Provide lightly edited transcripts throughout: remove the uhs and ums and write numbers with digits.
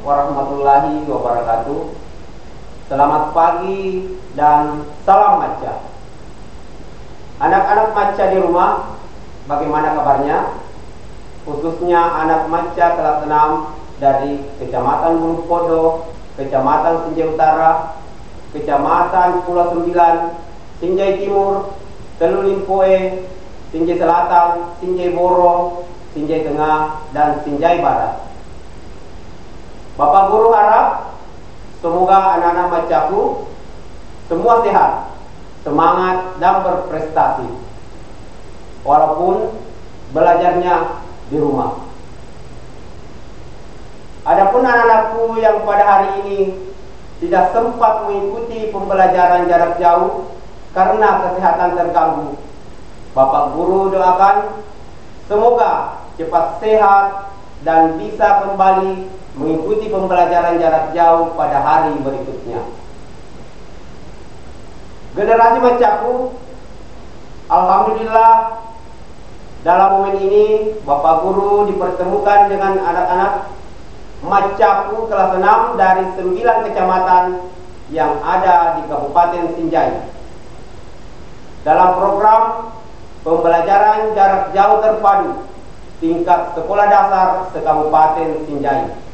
warahmatullahi wabarakatuh. Selamat pagi dan salam Maca. Anak-anak Maca di rumah, bagaimana kabarnya? Khususnya anak Maca kelas 6 dari Kecamatan Bulu Podo, Kecamatan Sinjai Utara, Kecamatan Pulau Sembilan, Sinjai Timur, Telu Limpoe, Sinjai Selatan, Sinjai Boro, Sinjai Tengah, dan Sinjai Barat. Bapak Guru harap semoga anak-anak Macaku semua sehat, semangat, dan berprestasi walaupun belajarnya di rumah. Adapun anak-anakku yang pada hari ini tidak sempat mengikuti pembelajaran jarak jauh karena kesehatan terganggu, Bapak Guru doakan semoga cepat sehat dan bisa kembali mengikuti pembelajaran jarak jauh pada hari berikutnya. Generasi Macaku, alhamdulillah dalam momen ini Bapak Guru dipertemukan dengan anak-anak Macaku kelas 6 dari 9 kecamatan yang ada di Kabupaten Sinjai dalam program pembelajaran jarak jauh terpadu tingkat sekolah dasar se-Kabupaten Sinjai.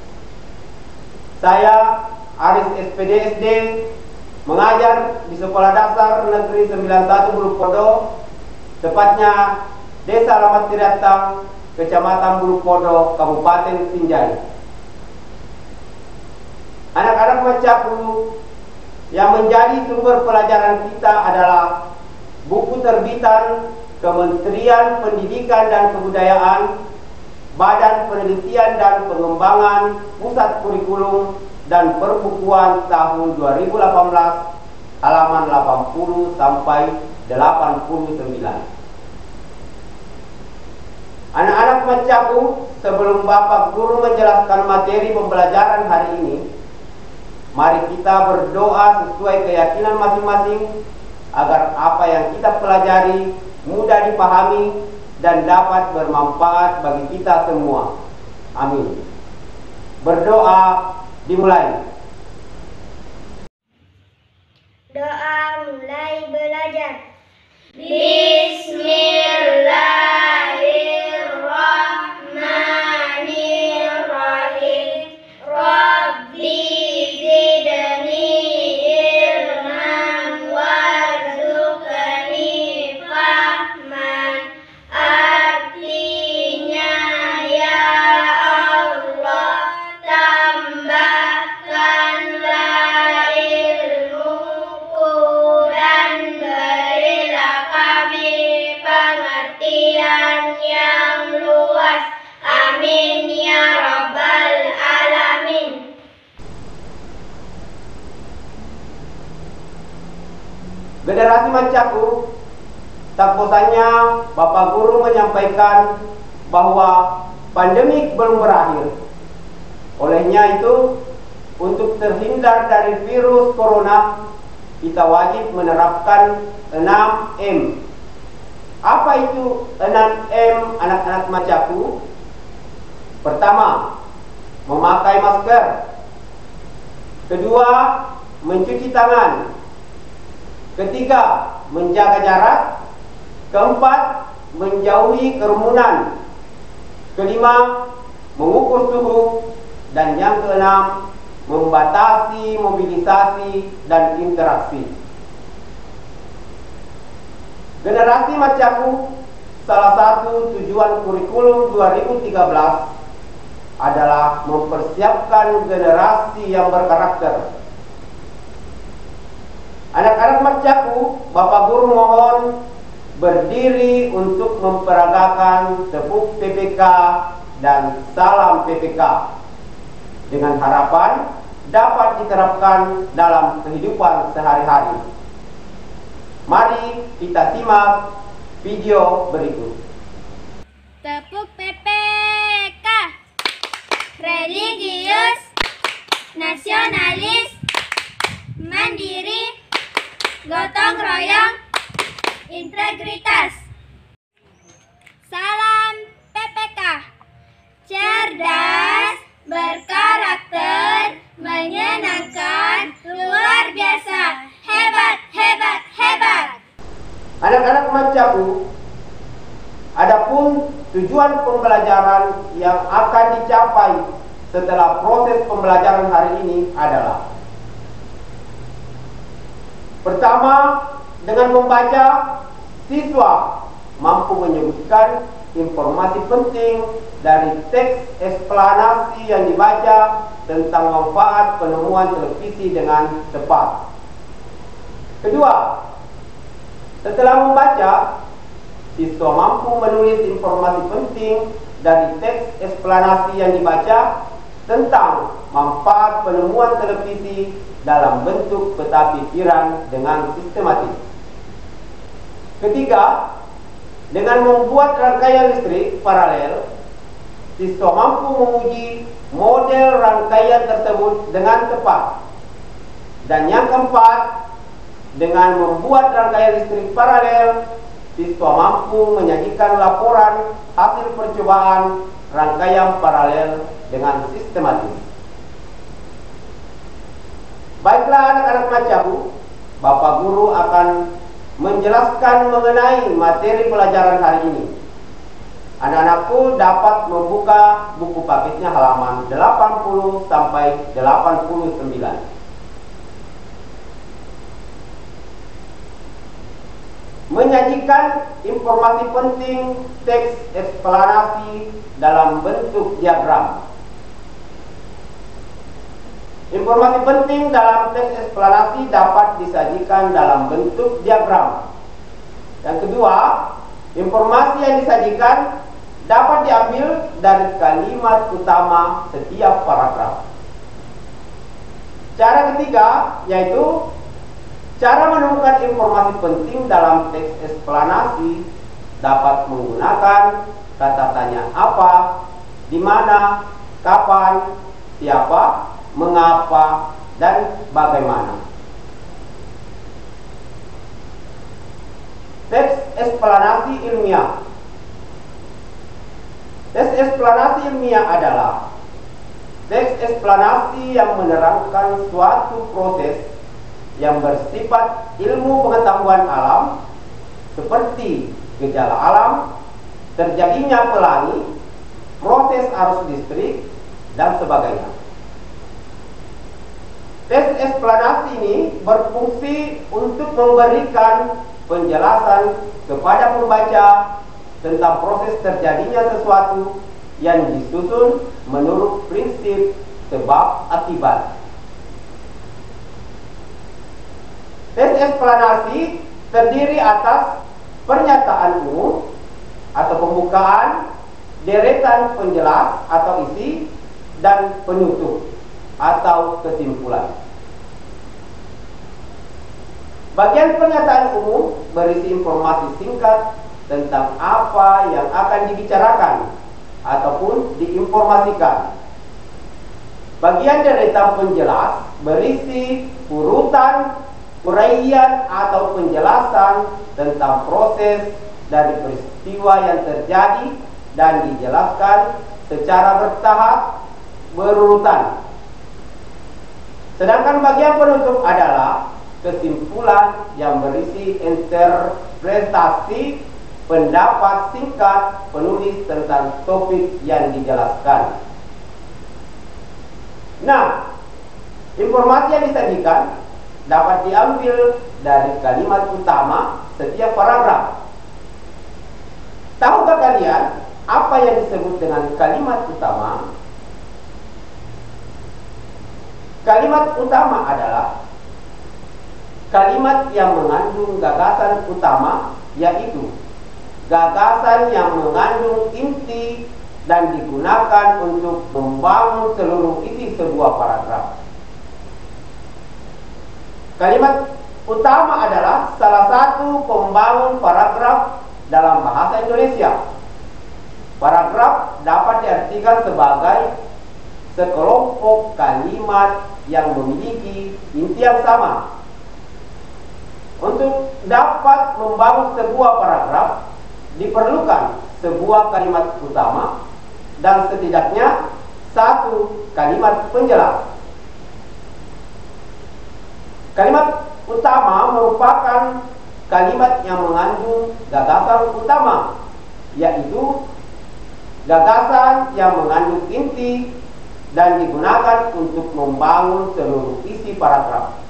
Saya Aris SPD SD mengajar di Sekolah Dasar Negeri 91 Bulu Podo, tepatnya Desa Lamat Tiratang, Kecamatan Bulu Podo, Kabupaten Sinjai. Anak-anak Macaku, yang menjadi sumber pelajaran kita adalah buku terbitan Kementerian Pendidikan dan Kebudayaan, Badan Penelitian dan Pengembangan Pusat Kurikulum dan Perbukuan tahun 2018 halaman 80 sampai 89. Anak-anak Macaku, sebelum Bapak Guru menjelaskan materi pembelajaran hari ini, mari kita berdoa sesuai keyakinan masing-masing agar apa yang kita pelajari mudah dipahami dan dapat bermanfaat bagi kita semua. Amin. Berdoa dimulai. Doa mulai belajar. Bismillahirrahmanirrahim. Rabbi zidni ilman warzuqni fahman. Artinya, ya Allah, tambahkanlah ilmuku dan berilah kami pengertian yang luas. Amin ya rabbal alamin. Generasi Macaku, tak bosannya Bapak Guru menyampaikan bahwa pandemi belum berakhir. Olehnya itu, untuk terhindar dari virus corona, kita wajib menerapkan 6M. Apa itu 6M anak-anak Macaku? Pertama, memakai masker. Kedua, mencuci tangan. Ketiga, menjaga jarak. Keempat, menjauhi kerumunan. Kelima, mengukur suhu. Dan yang keenam, membatasi mobilisasi dan interaksi. Generasi Macaku, salah satu tujuan kurikulum 2013 adalah mempersiapkan generasi yang berkarakter. Anak-anak Macaku, Bapak Guru mohon berdiri untuk memperagakan tepuk PPK dan salam PPK dengan harapan dapat diterapkan dalam kehidupan sehari-hari. Mari kita simak video berikut. Tepuk PPK. Religius, nasionalis, mandiri, gotong royong, integritas. Salam PPK. Cerdas, berkarakter, menyenangkan, luar biasa, hebat, hebat, hebat. Anak-anak Mancaku, adapun tujuan pembelajaran yang akan dicapai setelah proses pembelajaran hari ini adalah: pertama, dengan membaca, siswa mampu menyebutkan informasi penting dari teks eksplanasi yang dibaca tentang manfaat penemuan televisi dengan tepat. Kedua, setelah membaca, siswa mampu menulis informasi penting dari teks eksplanasi yang dibaca tentang manfaat penemuan televisi dalam bentuk peta pikiran dengan sistematis. Ketiga, dengan membuat rangkaian listrik paralel, siswa mampu menguji model rangkaian tersebut dengan tepat. Dan yang keempat, dengan membuat rangkaian listrik paralel, siswa mampu menyajikan laporan hasil percobaan rangkaian paralel dengan sistematis. Baiklah anak-anak Mancaku, Bapak Guru akan menjelaskan mengenai materi pelajaran hari ini. Anak-anakku dapat membuka buku paketnya halaman 80 sampai 89. Menyajikan informasi penting teks eksplanasi dalam bentuk diagram. Informasi penting dalam teks eksplanasi dapat disajikan dalam bentuk diagram. Yang kedua, informasi yang disajikan dapat diambil dari kalimat utama setiap paragraf. Cara ketiga yaitu cara menemukan informasi penting dalam teks eksplanasi dapat menggunakan kata tanya apa, di mana, kapan, siapa, mengapa, dan bagaimana. Teks eksplanasi ilmiah. Teks eksplanasi ilmiah adalah teks eksplanasi yang menerangkan suatu proses yang bersifat ilmu pengetahuan alam seperti gejala alam, terjadinya pelangi, proses arus listrik, dan sebagainya. Teks eksplanasi ini berfungsi untuk memberikan penjelasan kepada pembaca tentang proses terjadinya sesuatu yang disusun menurut prinsip sebab akibat. Teks eksplanasi terdiri atas pernyataan umum atau pembukaan, deretan penjelas atau isi, dan penutup atau kesimpulan. Bagian pernyataan umum berisi informasi singkat tentang apa yang akan dibicarakan ataupun diinformasikan. Bagian deretan penjelas berisi urutan, uraian atau penjelasan tentang proses dari peristiwa yang terjadi dan dijelaskan secara bertahap berurutan. Sedangkan bagian penutup adalah kesimpulan yang berisi interpretasi pendapat singkat penulis tentang topik yang dijelaskan. Nah, informasi yang disajikan dapat diambil dari kalimat utama setiap paragraf. Tahukah kalian apa yang disebut dengan kalimat utama? Kalimat utama adalah kalimat yang mengandung gagasan utama, yaitu gagasan yang mengandung inti dan digunakan untuk membangun seluruh isi sebuah paragraf. Kalimat utama adalah salah satu pembangun paragraf dalam bahasa Indonesia. Paragraf dapat diartikan sebagai sekelompok kalimat yang memiliki inti yang sama. Untuk dapat membangun sebuah paragraf diperlukan sebuah kalimat utama dan setidaknya satu kalimat penjelas. Kalimat utama merupakan kalimat yang mengandung gagasan utama, yaitu gagasan yang mengandung inti dan digunakan untuk membangun seluruh isi paragraf.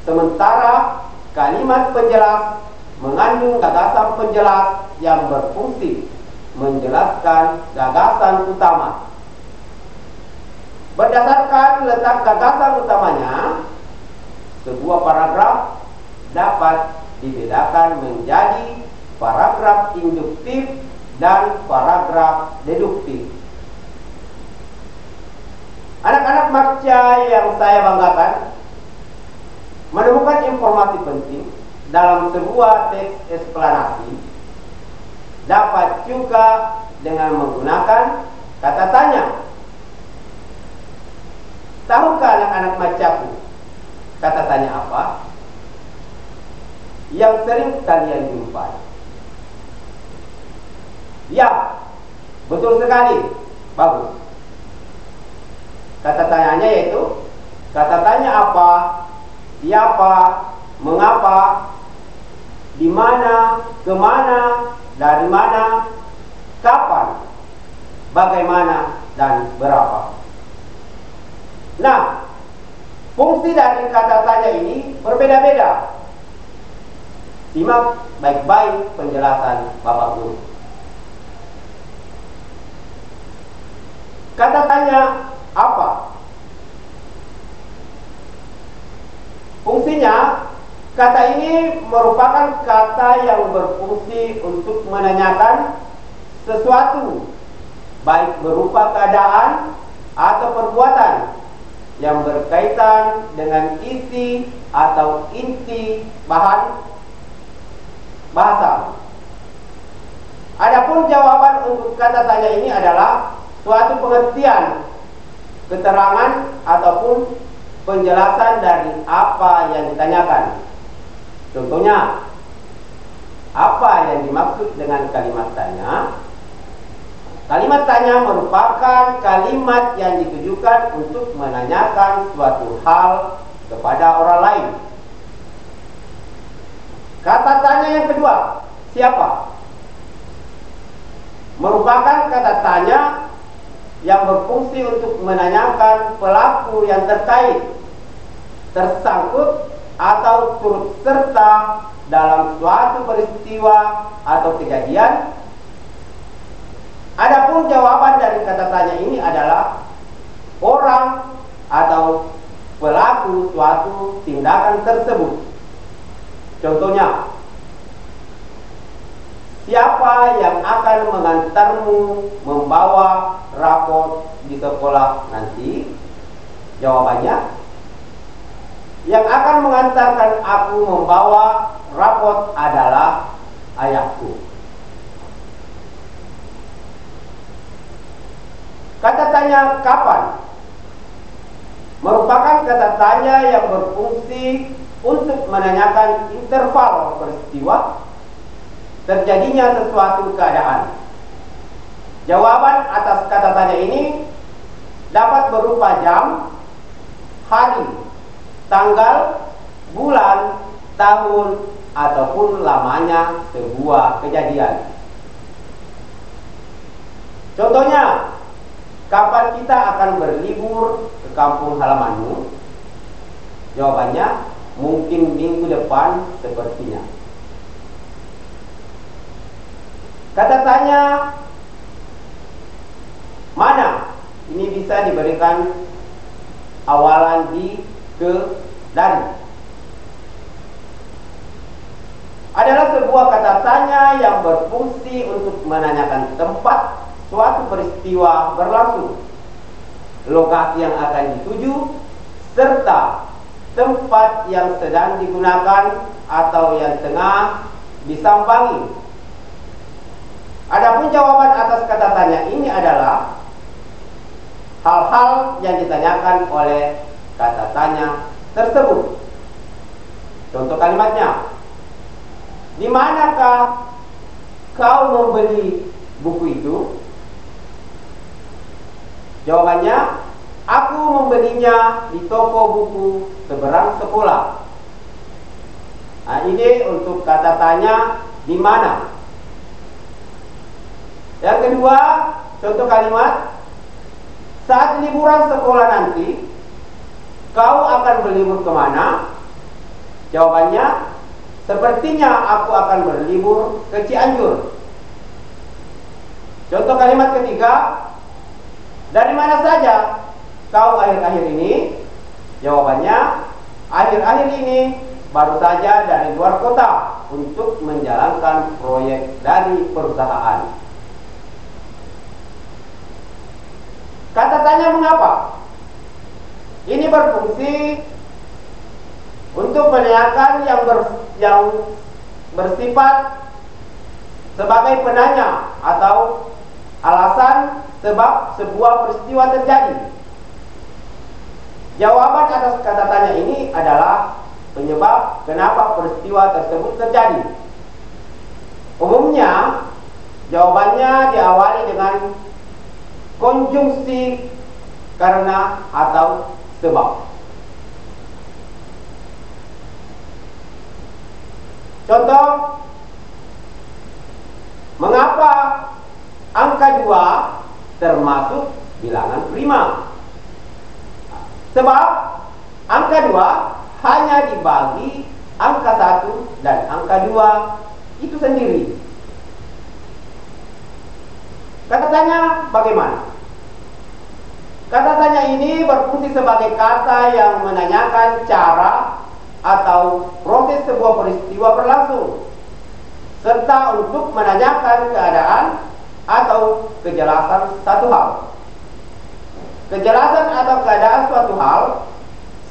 Sementara kalimat penjelas mengandung gagasan penjelas yang berfungsi menjelaskan gagasan utama. Berdasarkan letak gagasan utamanya, sebuah paragraf dapat dibedakan menjadi paragraf induktif dan paragraf deduktif. Anak-anak Makca yang saya banggakan menemukan informasi penting dalam sebuah teks eksplanasi dapat juga dengan menggunakan kata tanya. Tahukah anak-anak Makcaku kata tanya apa yang sering kalian jumpai? Ya, betul sekali. Bagus. Kata tanyanya yaitu kata tanya apa, siapa, mengapa, di mana, kemana, dari mana, kapan, bagaimana, dan berapa. Nah, fungsi dari kata tanya ini berbeda-beda. Simak baik-baik penjelasan Bapak Guru. Kata tanya apa? Fungsinya, kata ini merupakan kata yang berfungsi untuk menanyakan sesuatu, baik berupa keadaan atau perbuatan yang berkaitan dengan isi atau inti bahan bahasa. Adapun jawaban untuk kata tanya ini adalah suatu pengertian, keterangan ataupun penjelasan dari apa yang ditanyakan. Contohnya, apa yang dimaksud dengan kalimat tanya? Kalimat tanya merupakan kalimat yang ditujukan untuk menanyakan suatu hal kepada orang lain. Kata tanya yang kedua, siapa? Merupakan kata tanya yang berfungsi untuk menanyakan pelaku yang terkait, tersangkut atau turut serta dalam suatu peristiwa atau kejadian. Adapun jawaban dari kata tanya ini adalah orang atau pelaku suatu tindakan tersebut. Contohnya, siapa yang akan mengantarmu membawa rapot di sekolah nanti? Jawabannya, yang akan mengantarkan aku membawa rapot adalah ayahku. Kata tanya kapan merupakan kata tanya yang berfungsi untuk menanyakan interval peristiwa terjadinya sesuatu keadaan. Jawaban atas kata tanya ini dapat berupa jam, hari, tanggal, bulan, tahun, ataupun lamanya sebuah kejadian. Contohnya, kapan kita akan berlibur ke kampung halamanmu? Jawabannya, mungkin minggu depan sepertinya. Kata tanya mana? Ini bisa diberikan awalan di, ke, dari. Adalah sebuah kata tanya yang berfungsi untuk menanyakan tempat suatu peristiwa berlangsung, lokasi yang akan dituju, serta tempat yang sedang digunakan atau yang tengah disambangi. Adapun jawaban atas kata tanya ini adalah hal-hal yang ditanyakan oleh kata tanya tersebut. Contoh kalimatnya, di manakah kau membeli buku itu? Jawabannya, aku membelinya di toko buku seberang sekolah. Nah, ini untuk kata tanya di mana. Yang kedua, contoh kalimat, saat liburan sekolah nanti, kau akan berlibur kemana? Jawabannya, sepertinya aku akan berlibur ke Cianjur. Contoh kalimat ketiga, dari mana saja kau akhir-akhir ini? Jawabannya, akhir-akhir ini baru saja dari luar kota untuk menjalankan proyek dari perusahaan. Kata tanya mengapa? Ini berfungsi untuk menanyakan yang bersifat sebagai penanya atau alasan sebab sebuah peristiwa terjadi. Jawaban atas kata tanya ini adalah penyebab kenapa peristiwa tersebut terjadi. Umumnya, jawabannya diawali dengan konjungsi karena atau sebab. Contoh, mengapa angka 2 termasuk bilangan prima? Sebab angka 2 hanya dibagi angka 1 dan angka 2 itu sendiri. Kata tanya bagaimana? Kata tanya ini berfungsi sebagai kata yang menanyakan cara atau proses sebuah peristiwa berlangsung, serta untuk menanyakan keadaan atau kejelasan satu hal. Kejelasan atau keadaan suatu hal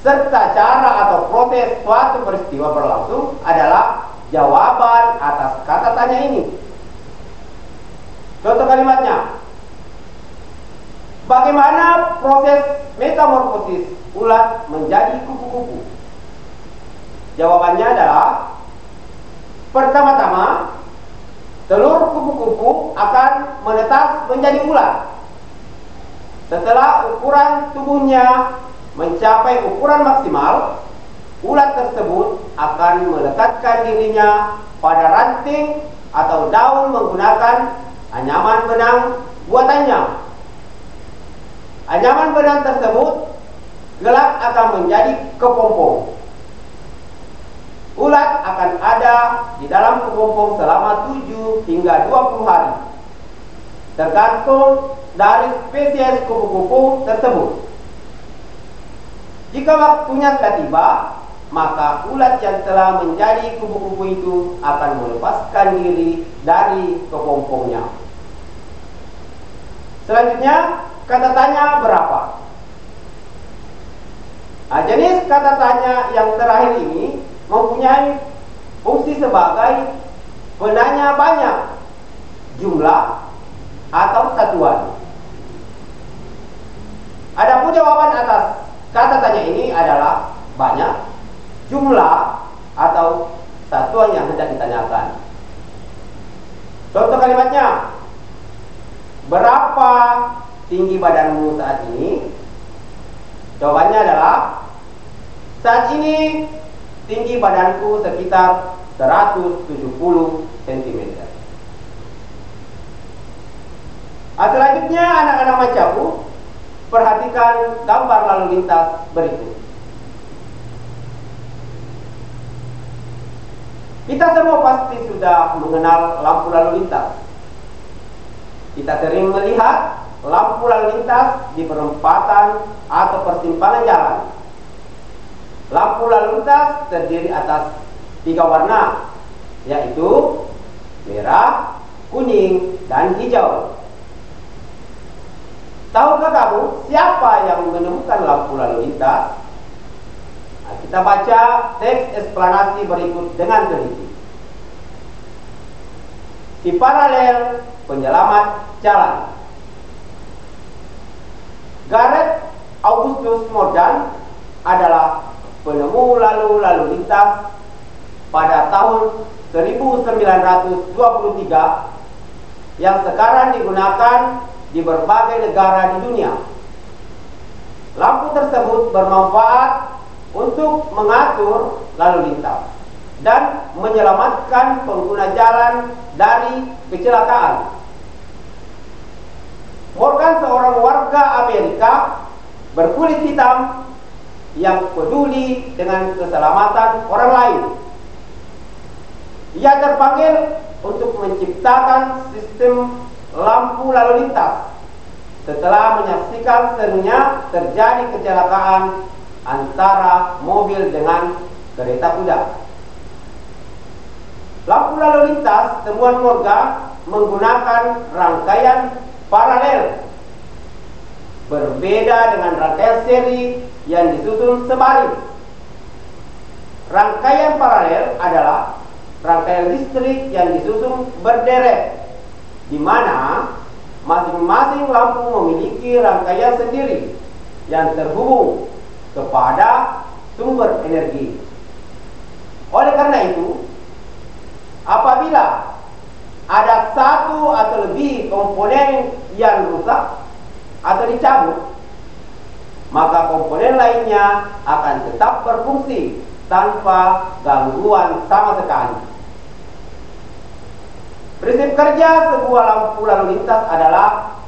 serta cara atau proses suatu peristiwa berlangsung adalah jawaban atas kata tanya ini. Contoh kalimatnya, bagaimana proses metamorfosis ulat menjadi kupu-kupu? Jawabannya adalah, pertama-tama telur kupu-kupu akan menetas menjadi ulat. Setelah ukuran tubuhnya mencapai ukuran maksimal, ulat tersebut akan melekatkan dirinya pada ranting atau daun menggunakan anyaman benang buatannya. Anyaman benang tersebut gelap akan menjadi kepompong. Ulat akan ada di dalam kepompong selama 7 hingga 20 hari, tergantung dari spesies kupu-kupu tersebut. Jika waktunya sudah tiba, maka ulat yang telah menjadi kupu-kupu itu akan melepaskan diri dari kepompongnya. Selanjutnya, kata tanya berapa? Nah, jenis kata tanya yang terakhir ini mempunyai fungsi sebagai penanya banyak, jumlah, atau satuan. Adapun jawaban atas kata tanya ini adalah banyak, jumlah, atau satuan yang hendak ditanyakan. Contoh kalimatnya, berapa tinggi badanmu saat ini? Jawabannya adalah, saat ini tinggi badanku sekitar 170 cm. Selanjutnya, anak-anak macaku, perhatikan gambar lalu lintas berikut. Kita semua pasti sudah mengenal lampu lalu lintas. Kita sering melihat lampu lalu lintas di perempatan atau persimpangan jalan. Lampu lalu lintas terdiri atas 3 warna, yaitu merah, kuning, dan hijau. Tahukah kamu siapa yang menemukan lampu lalu lintas? Nah, kita baca teks eksplanasi berikut dengan teliti. Si paralel penyelamat jalan. Gareth Augustus Morgan adalah penemu lalu lintas pada tahun 1923 yang sekarang digunakan di berbagai negara di dunia. Lampu tersebut bermanfaat untuk mengatur lalu lintas dan menyelamatkan pengguna jalan dari kecelakaan. Morgan, seorang warga Amerika berkulit hitam yang peduli dengan keselamatan orang lain. Ia terpanggil untuk menciptakan sistem lampu lalu lintas setelah menyaksikan serunya terjadi kecelakaan antara mobil dengan kereta kuda. Lampu lalu lintas temuan Morgan menggunakan rangkaian paralel, berbeda dengan rangkaian seri yang disusun sebaris. Rangkaian paralel adalah rangkaian listrik yang disusun berderet, di mana masing-masing lampu memiliki rangkaian sendiri yang terhubung kepada sumber energi. Oleh karena itu, apabila ada satu atau lebih komponen yang rusak atau dicabut, maka komponen lainnya akan tetap berfungsi tanpa gangguan sama sekali. Prinsip kerja sebuah lampu lalu lintas adalah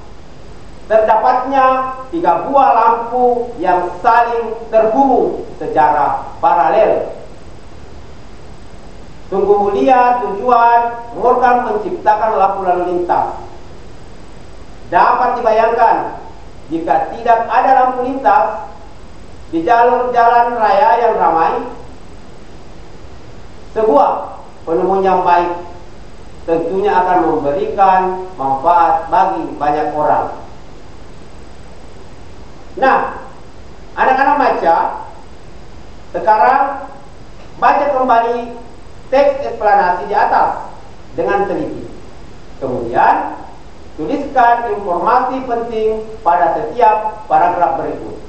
terdapatnya 3 buah lampu yang saling terhubung secara paralel. Sungguh mulia tujuan Morgan menciptakan lampu lalu lintas. Dapat dibayangkan jika tidak ada lampu lintas di jalur jalan raya yang ramai, sebuah penemu yang baik tentunya akan memberikan manfaat bagi banyak orang. Nah, anak-anak baca, sekarang baca kembali teks eksplanasi di atas dengan teliti. Kemudian tuliskan informasi penting pada setiap paragraf berikut.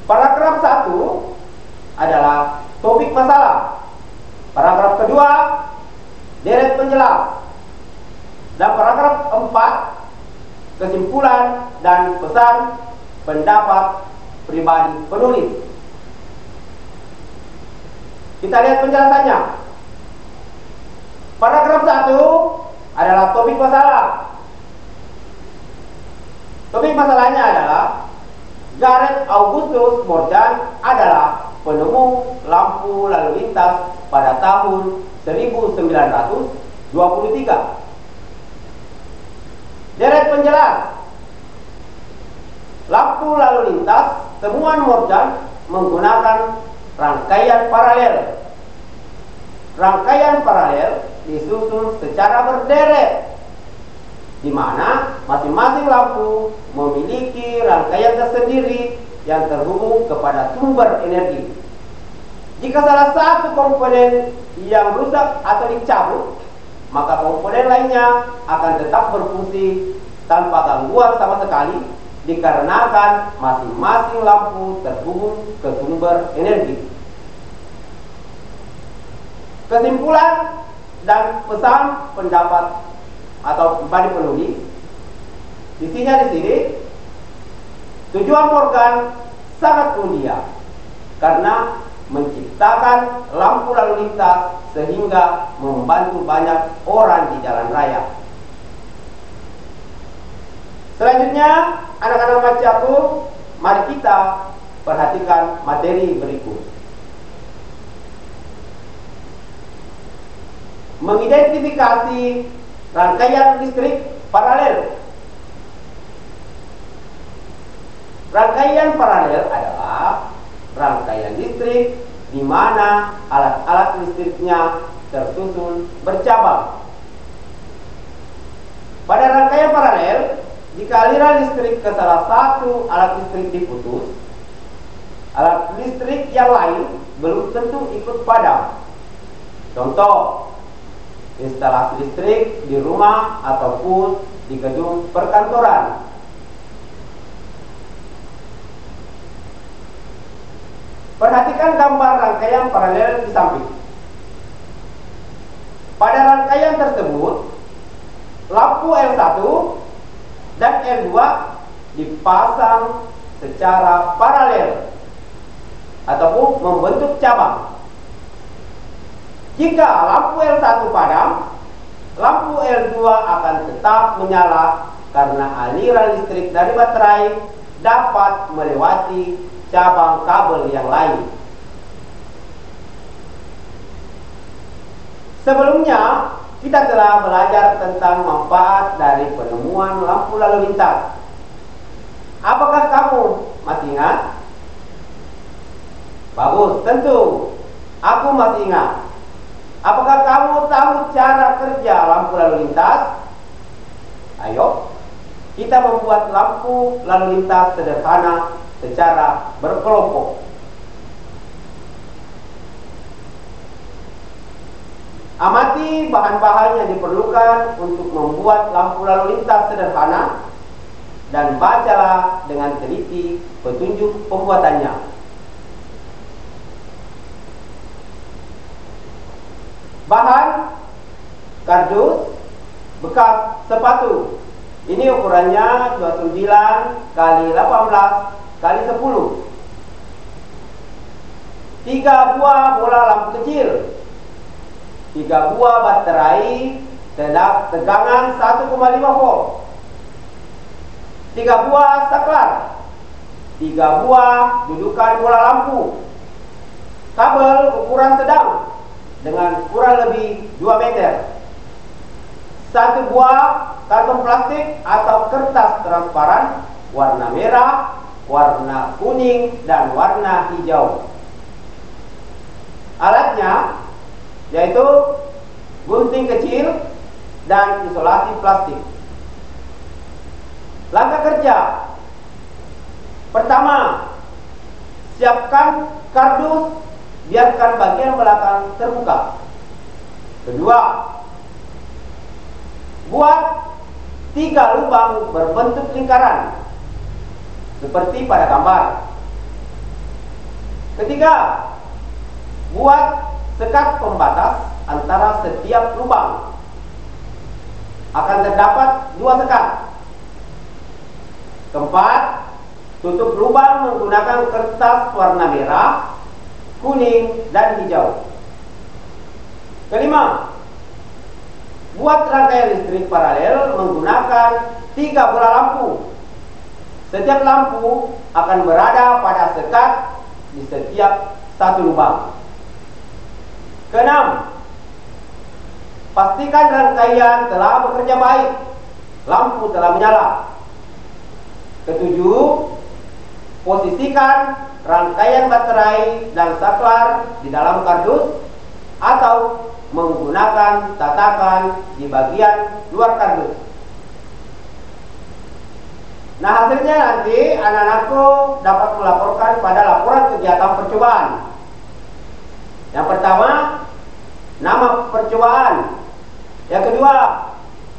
Paragraf 1 adalah topik masalah. Paragraf kedua, deret penjelas. Dan paragraf 4, kesimpulan dan pesan pendapat pribadi penulis. Kita lihat penjelasannya. Paragraf 1 adalah topik masalah. Topik masalahnya adalah Gareth Augustus Morgan adalah penemu lampu lalu lintas pada tahun 1923. Deret penjelas. Lampu lalu lintas temuan Morgan menggunakan rangkaian paralel. Rangkaian paralel disusun secara berderet, di mana masing-masing lampu memiliki rangkaian tersendiri yang terhubung kepada sumber energi. Jika salah satu komponen yang rusak atau dicabut, maka komponen lainnya akan tetap berfungsi tanpa gangguan sama sekali, dikarenakan masing-masing lampu terhubung ke sumber energi. Kesimpulan dan pesan pendapat atau pribadi penulis, isinya di sini. Tujuan Morgan sangat mulia karena menciptakan lampu lalu lintas sehingga membantu banyak orang di jalan raya. Selanjutnya, anak-anak bacaku, mari kita perhatikan materi berikut. Mengidentifikasi rangkaian listrik paralel. Rangkaian paralel adalah rangkaian listrik di mana alat-alat listriknya tersusun bercabang. Pada rangkaian paralel, jika aliran listrik ke salah satu alat listrik diputus, alat listrik yang lain belum tentu ikut padam. Contoh, instalasi listrik di rumah ataupun di gedung perkantoran. Perhatikan gambar rangkaian paralel di samping. Pada rangkaian tersebut, lampu L1 dan L2 dipasang secara paralel ataupun membentuk cabang. Jika lampu L1 padam, lampu L2 akan tetap menyala karena aliran listrik dari baterai dapat melewati cabang kabel yang lain. Sebelumnya, kita telah belajar tentang manfaat dari penemuan lampu lalu lintas. Apakah kamu masih ingat? Bagus, tentu. Aku masih ingat. Apakah kamu tahu cara kerja lampu lalu lintas? Ayo, kita membuat lampu lalu lintas sederhana secara berkelompok. Amati bahan-bahan yang diperlukan untuk membuat lampu lalu lintas sederhana dan bacalah dengan teliti petunjuk pembuatannya. Bahan: kardus bekas sepatu. Ini ukurannya 29 kali 18 kali 10. 3 buah bola lampu kecil. 3 buah baterai tegangan 1,5 volt. 3 buah saklar. 3 buah dudukan bola lampu. Kabel ukuran sedang dengan kurang lebih 2 meter. 1 buah karton plastik atau kertas transparan warna merah, warna kuning, dan warna hijau. Alatnya yaitu gunting kecil dan isolasi plastik. Langkah kerja: pertama, siapkan kardus, biarkan bagian belakang terbuka. Kedua, buat 3 lubang berbentuk lingkaran seperti pada gambar. Ketiga, buat sekat pembatas antara setiap lubang. Akan terdapat 2 sekat. Keempat, tutup lubang menggunakan kertas warna merah, kuning, dan hijau. Kelima, buat rangkaian listrik paralel menggunakan 3 bola lampu. Setiap lampu akan berada pada sekat di setiap 1 lubang. Keenam, pastikan rangkaian telah bekerja baik. Lampu telah menyala. Ketujuh, posisikan rangkaian baterai dan saklar di dalam kardus atau menggunakan tatakan di bagian luar kardus. Nah, hasilnya nanti anak-anakku dapat melaporkan pada laporan kegiatan percobaan. Yang pertama, nama percobaan. Yang kedua,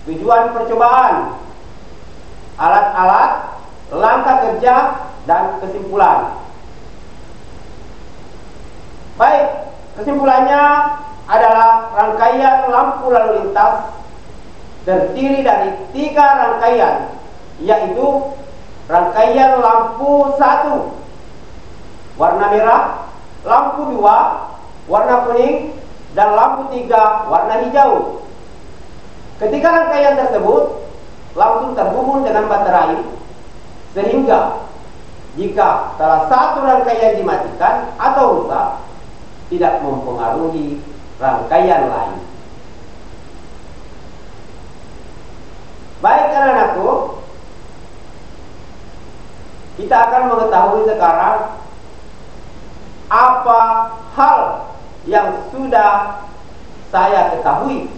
tujuan percobaan, alat-alat, langkah kerja, dan kesimpulan. Baik, kesimpulannya adalah rangkaian lampu lalu lintas terdiri dari 3 rangkaian, yaitu rangkaian lampu 1 warna merah, lampu 2 warna kuning, dan lampu 3 warna hijau. Ketika rangkaian tersebut langsung terhubung dengan baterai, sehingga jika salah satu rangkaian dimatikan atau rusak, tidak mempengaruhi rangkaian lain. Baik anak-anakku, kita akan mengetahui sekarang apa hal yang sudah saya ketahui.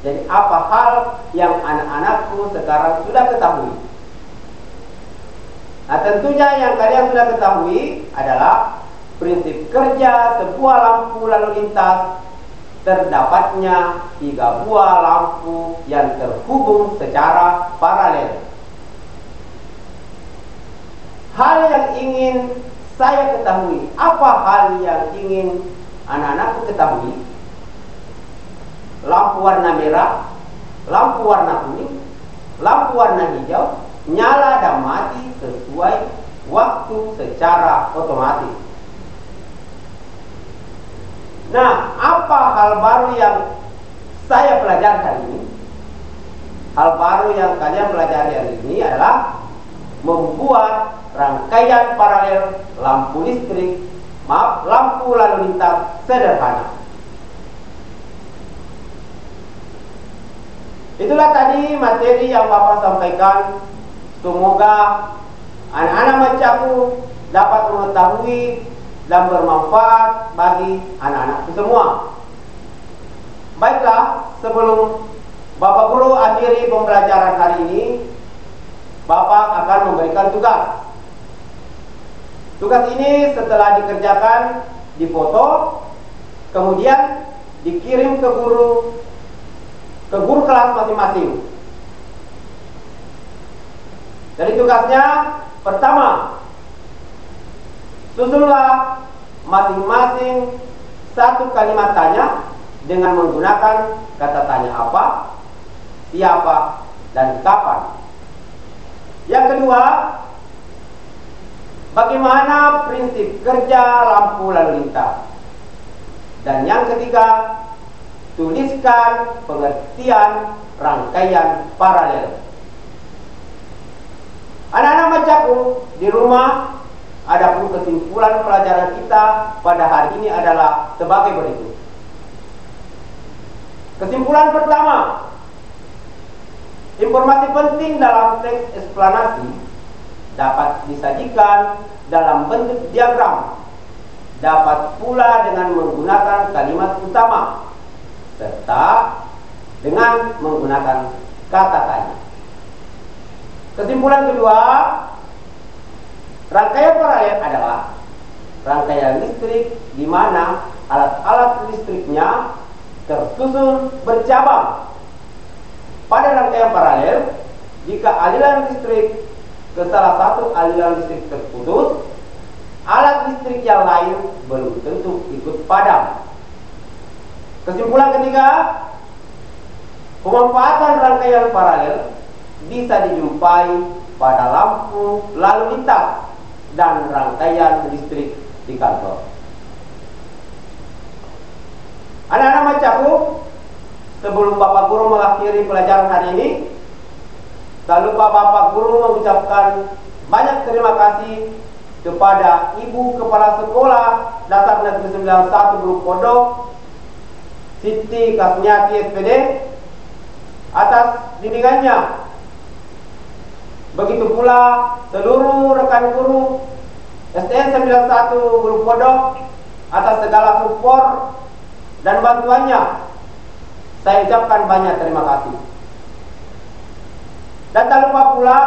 Jadi apa hal yang anak-anakku sekarang sudah ketahui? Nah, tentunya yang kalian sudah ketahui adalah prinsip kerja sebuah lampu lalu lintas. Terdapatnya 3 buah lampu yang terhubung secara paralel. Hal yang ingin saya ketahui, apa hal yang ingin anak-anakku ketahui? Lampu warna merah, lampu warna kuning, lampu warna hijau nyala dan mati sesuai waktu secara otomatis. Nah, apa hal baru yang saya pelajari hari ini? Hal baru yang kalian pelajari hari ini adalah membuat rangkaian paralel lampu listrik, lampu lalu lintas sederhana. Itulah tadi materi yang Bapak sampaikan. Semoga anak-anak macamku dapat mengetahui dan bermanfaat bagi anak-anak semua. Baiklah, sebelum Bapak Guru akhiri pembelajaran hari ini, Bapak akan memberikan tugas. Tugas ini setelah dikerjakan, difoto, kemudian dikirim ke guru kelas masing-masing. Jadi tugasnya pertama, susunlah masing-masing satu kalimat tanya dengan menggunakan kata tanya apa, siapa, dan kapan. Yang kedua, bagaimana prinsip kerja lampu lalu lintas. Dan yang ketiga, tuliskan pengertian rangkaian paralel. Anak-anak macamku di rumah, adapun kesimpulan pelajaran kita pada hari ini adalah sebagai berikut. Kesimpulan pertama, informasi penting dalam teks eksplanasi dapat disajikan dalam bentuk diagram, dapat pula dengan menggunakan kalimat utama, serta dengan menggunakan kata tanya. Kesimpulan kedua, rangkaian paralel adalah rangkaian listrik di mana alat-alat listriknya tersusun bercabang. Pada rangkaian paralel, jika aliran listrik ke salah satu aliran listrik terputus, alat listrik yang lain belum tentu ikut padam. Kesimpulan ketiga, pemanfaatan rangkaian paralel bisa dijumpai pada lampu lalu lintas dan rangkaian listrik di kantor. Anak-anak macamku, sebelum Bapak Guru mengakhiri pelajaran hari ini, tak lupa Bapak Guru mengucapkan banyak terima kasih kepada Ibu Kepala Sekolah Dasar Negeri 91 Bulu Podok, Siti Kasmiati SPD, atas bimbingannya. Begitu pula seluruh rekan guru STN 91 Bulu Podok atas segala support dan bantuannya. Saya ucapkan banyak terima kasih. Dan tak lupa pula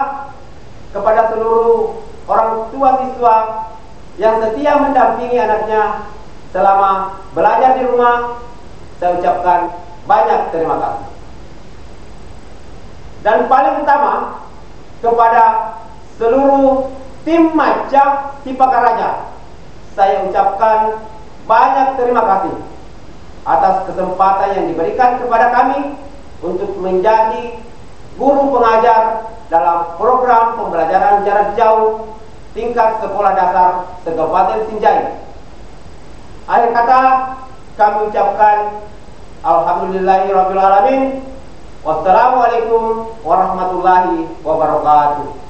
kepada seluruh orang tua siswa yang setia mendampingi anaknya selama belajar di rumah, saya ucapkan banyak terima kasih. Dan paling utama, kepada seluruh tim Majak Sipakaraja, saya ucapkan banyak terima kasih atas kesempatan yang diberikan kepada kami untuk menjadi guru pengajar dalam program pembelajaran jarak jauh tingkat sekolah dasar se-Kabupaten Sinjai. Akhir kata, kami ucapkan alhamdulillahirabbil alamin. Wassalamualaikum warahmatullahi wabarakatuh.